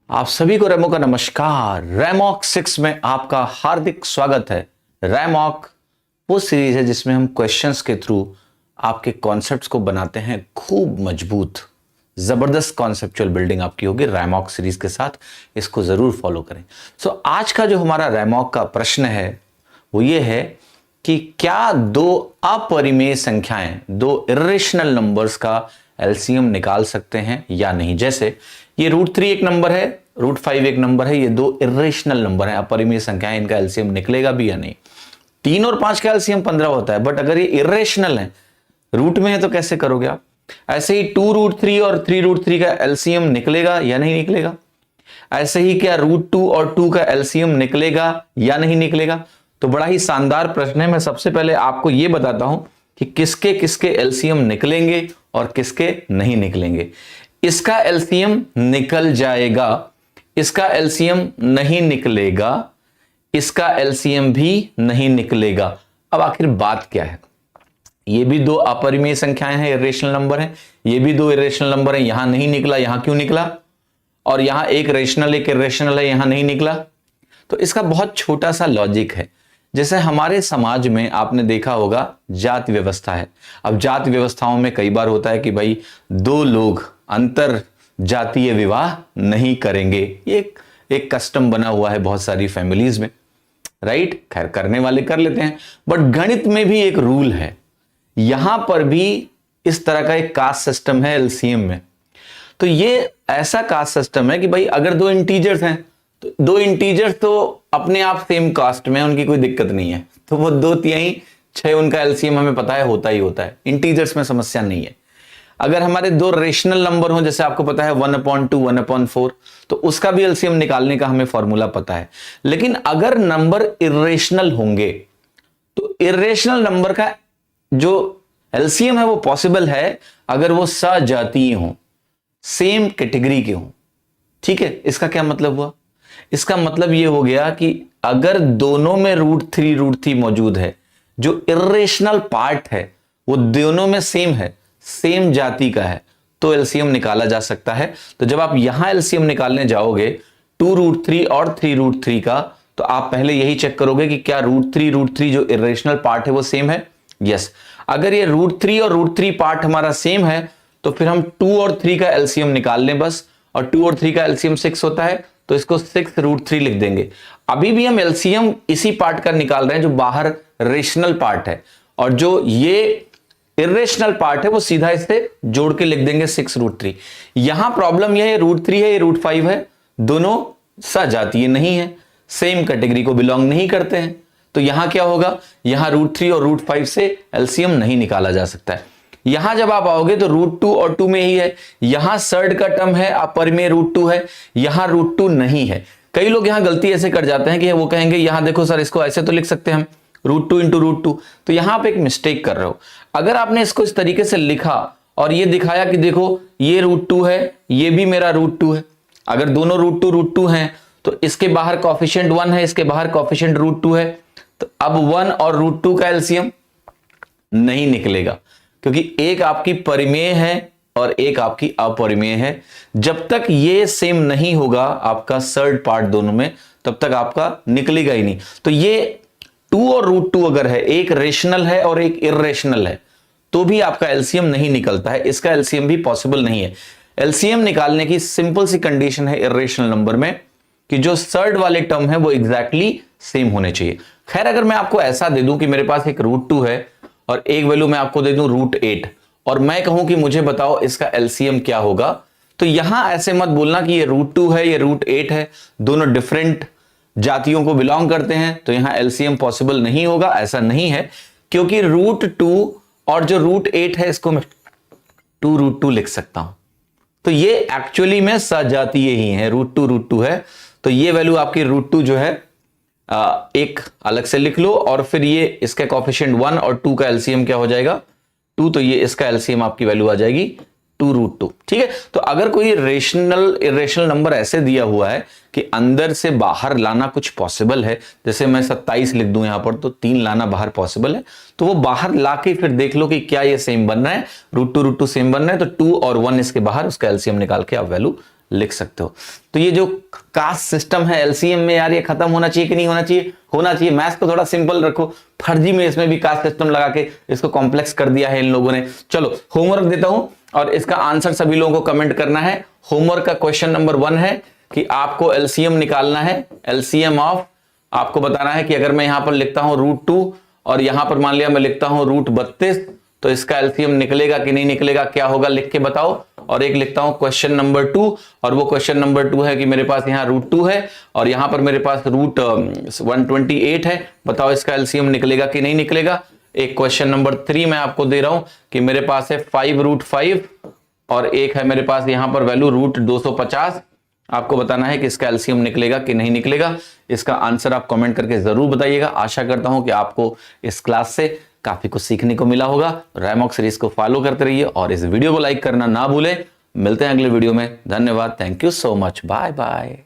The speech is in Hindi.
आप सभी को रेमो का नमस्कार। रैमॉक 6 में आपका हार्दिक स्वागत है। रैमॉक वो सीरीज है जिसमें हम क्वेश्चंस के थ्रू आपके कॉन्सेप्ट्स को बनाते हैं खूब मजबूत। जबरदस्त कॉन्सेप्चुअल बिल्डिंग आपकी होगी रैमॉक सीरीज के साथ। इसको जरूर फॉलो करें। आज का जो हमारा रैमॉक का प्रश्न है वो ये है कि क्या दो अपरिमेय संख्याएं, दो इरेशनल नंबर्स का एलसीएम निकाल सकते हैं या नहीं। जैसे ये √3 एक नंबर है, √5 एक नंबर है, ये दो इरेशनल नंबर है, अपरिमेय संख्याएं, इनका एलसीएम निकलेगा भी या नहीं। 3 और 5 का एलसीएम 15 होता है, बट अगर ये इरेशनल है, रूट में है, तो कैसे करोगे आप। ऐसे ही 2√3 और 3√3 का एलसीएम निकलेगा या नहीं निकलेगा। ऐसे ही क्या √2 और 2 का एलसीएम निकलेगा या नहीं निकलेगा। तो बड़ा ही शानदार प्रश्न है। मैं सबसे पहले आपको यह बताता हूं कि किसके किसके एलसीएम निकलेंगे और किसके नहीं निकलेंगे। इसका एलसीएम निकल जाएगा, इसका एलसीएम नहीं निकलेगा, इसका एलसीएम भी नहीं निकलेगा। अब आखिर बात क्या है। ये भी दो अपरिमेय संख्याएं हैं, इरेशनल नंबर हैं, ये भी दो इरेशनल नंबर हैं। यहां नहीं निकला, यहां क्यों निकला। और यहां एक रेशनल एक इरेशनल है, यहां नहीं निकला। तो इसका बहुत छोटा सा लॉजिक है। जैसे हमारे समाज में आपने देखा होगा जाति व्यवस्था है। अब जाति व्यवस्थाओं में कई बार होता है कि भाई दो लोग अंतर जातीय विवाह नहीं करेंगे। ये एक कस्टम बना हुआ है बहुत सारी फैमिलीज में, राइट। खैर करने वाले कर लेते हैं, बट गणित में भी एक रूल है। यहां पर भी इस तरह का एक कास्ट सिस्टम है एलसीएम में। तो ये ऐसा कास्ट सिस्टम है कि भाई अगर दो इंटीजर्स हैं तो दो इंटीजर्स तो अपने आप सेम कास्ट में, उनकी कोई दिक्कत नहीं है। तो वो 2 तिहाई 6 उनका एलसीएम हमें पता है होता ही होता है। इंटीजर्स में समस्या नहीं है। अगर हमारे दो रेशनल नंबर हो, जैसे आपको पता है 1/2 1/4, तो उसका भी एलसीएम निकालने का हमें फॉर्मूला पता है। लेकिन अगर नंबर इरेशनल होंगे तो इरेशनल नंबर का जो एलसीएम है वो पॉसिबल है अगर वो सजातीय हो, सेम कैटेगरी के हो। ठीक है, इसका क्या मतलब हुआ। इसका मतलब ये हो गया कि अगर दोनों में √3 मौजूद है, जो इरेशनल पार्ट है वो दोनों में सेम है, सेम जाति का है, तो एलसीएम निकाला जा सकता है। तो जब आप यहां एलसीएम निकालने जाओगे 2√3 और 3√3 का, तो आप पहले यही चेक करोगे कि क्या √3 जो इरेशनल पार्ट है वो सेम है। यस, अगर ये √3 और √3 पार्ट हमारा सेम है तो फिर हम 2 और 3 का एलसीएम निकाल लें बस। और 2 और 3 का एलसीएम 6 होता है, तो इसको 6√3 लिख देंगे। अभी भी हम एलसीएम इसी पार्ट का निकाल रहे हैं जो बाहर रेशनल पार्ट है, और जो ये इरेशनल पार्ट है वो सीधा इससे जोड़ के लिख देंगे 6√3। यहां प्रॉब्लम यह है √3 है, ये √5 है, दोनों सजातीय नहीं है, सेम कैटेगरी को बिलोंग नहीं करते हैं। तो यहां क्या होगा, यहां √3 और √5 से एलसीएम नहीं निकाला जा सकता है। यहां जब आप आओगे तो √2 और 2 में ही है। यहां सर्ड का टर्म है, अपरिमेय √2 है, यहां √2 नहीं है। कई लोग यहां गलती ऐसे कर जाते हैं कि वो कहेंगे यहां देखो सर, इसको ऐसे तो लिख सकते हैं हम, √2 × √2। तो यहां आप एक मिस्टेक कर रहे हो। अगर आपने इसको इस तरीके से लिखा और ये दिखाया कि देखो ये √2 है, ये भी मेरा √2 है, अगर दोनों √2 हैं तो इसके बाहर कॉफिशिएंट 1 है, इसके बाहर कॉफिशिएंट √2 है, तो अब 1 और √2 का एलसीएम नहीं निकलेगा, क्योंकि एक आपकी परिमेय है और एक आपकी अपरिमेय है। जब तक ये सेम नहीं होगा आपका सर्ड पार्ट दोनों में, तब तक आपका निकलेगा ही नहीं। तो ये 2 और √2 अगर है, एक रेशनल है और एक इरेशनल है, तो भी आपका एलसीएम नहीं निकलता है। इसका एलसीएम भी पॉसिबल नहीं है। एलसीएम निकालने की सिंपल सी कंडीशन है इरेशनल नंबर में कि जो सर्ड वाले टर्म है वो एग्जैक्टली सेम होने चाहिए। खैर, अगर मैं आपको ऐसा दे दूं कि मेरे पास एक √2 है और एक वैल्यू मैं आपको दे दूं √8, और मैं कहूं कि मुझे बताओ इसका एलसीएम क्या होगा, तो यहां ऐसे मत बोलना कि ये √2 है, ये √8 है, दोनों डिफरेंट जातियों को बिलोंग करते हैं, तो यहां एलसीएम पॉसिबल नहीं होगा। ऐसा नहीं है, क्योंकि √2 और जो √8 है इसको मैं 2√2 लिख सकता हूं। तो ये एक्चुअली में सजातीय ही है, √2 है। तो ये वैल्यू आपकी √2 जो है एक अलग से लिख लो, और फिर ये इसका कॉफिशिएंट 1 और 2 का एलसीएम क्या हो जाएगा 2, तो ये इसका एलसीएम आपकी वैल्यू आ जाएगी 2√2। ठीक है। तो अगर कोई रेशनल इरेशनल नंबर ऐसे दिया हुआ है कि अंदर से बाहर लाना कुछ पॉसिबल है, जैसे मैं 27 लिख दूं यहां पर, तो 3 लाना बाहर पॉसिबल है, तो वो बाहर लाके फिर देख लो कि क्या ये सेम बन रहा है, √2 सेम बन रहा है, तो 2 और 1 इसके बाहर, उसका एलसीएम निकाल के आप वैल्यू लिख सकते हो। तो ये जो कास्ट सिस्टम है एलसीएम में यार, ये खत्म होना चाहिए कि नहीं होना चाहिए? होना चाहिए। मैथ्स को थोड़ा सिंपल रखो, फर्जी में इसमें भी कास्ट सिस्टम लगा के इसको कॉम्प्लेक्स कर दिया है इन लोगों ने। चलो होमवर्क देता हूं और इसका आंसर सभी लोगों को कमेंट करना है। होमवर्क का क्वेश्चन नंबर 1 है कि आपको एलसीएम निकालना है। एलसीएम ऑफ आपको बताना है कि अगर मैं यहां पर लिखता हूं √2 और यहां पर मान लिया मैं लिखता हूं √32, तो इसका एलसीएम निकलेगा कि नहीं निकलेगा, क्या होगा लिख के बताओ। और एक लिखता हूं क्वेश्चन नंबर 2, और वो क्वेश्चन नंबर 2 है कि मेरे पास यहां √2 है और यहां पर मेरे पास √128 है, बताओ इसका एलसीएम निकलेगा कि नहीं निकलेगा। एक क्वेश्चन नंबर 3 मैं आपको दे रहा हूं कि मेरे पास है 5√5 और एक है मेरे पास यहां पर वैल्यू √250, आपको बताना है कि इसका एलसीएम निकलेगा कि नहीं निकलेगा। इसका आंसर आप कमेंट करके जरूर बताइएगा। आशा करता हूं कि आपको इस क्लास से काफी कुछ सीखने को मिला होगा। रैमॉक सीरीज को फॉलो करते रहिए और इस वीडियो को लाइक करना ना भूलें। मिलते हैं अगले वीडियो में। धन्यवाद, thank you so much, bye bye.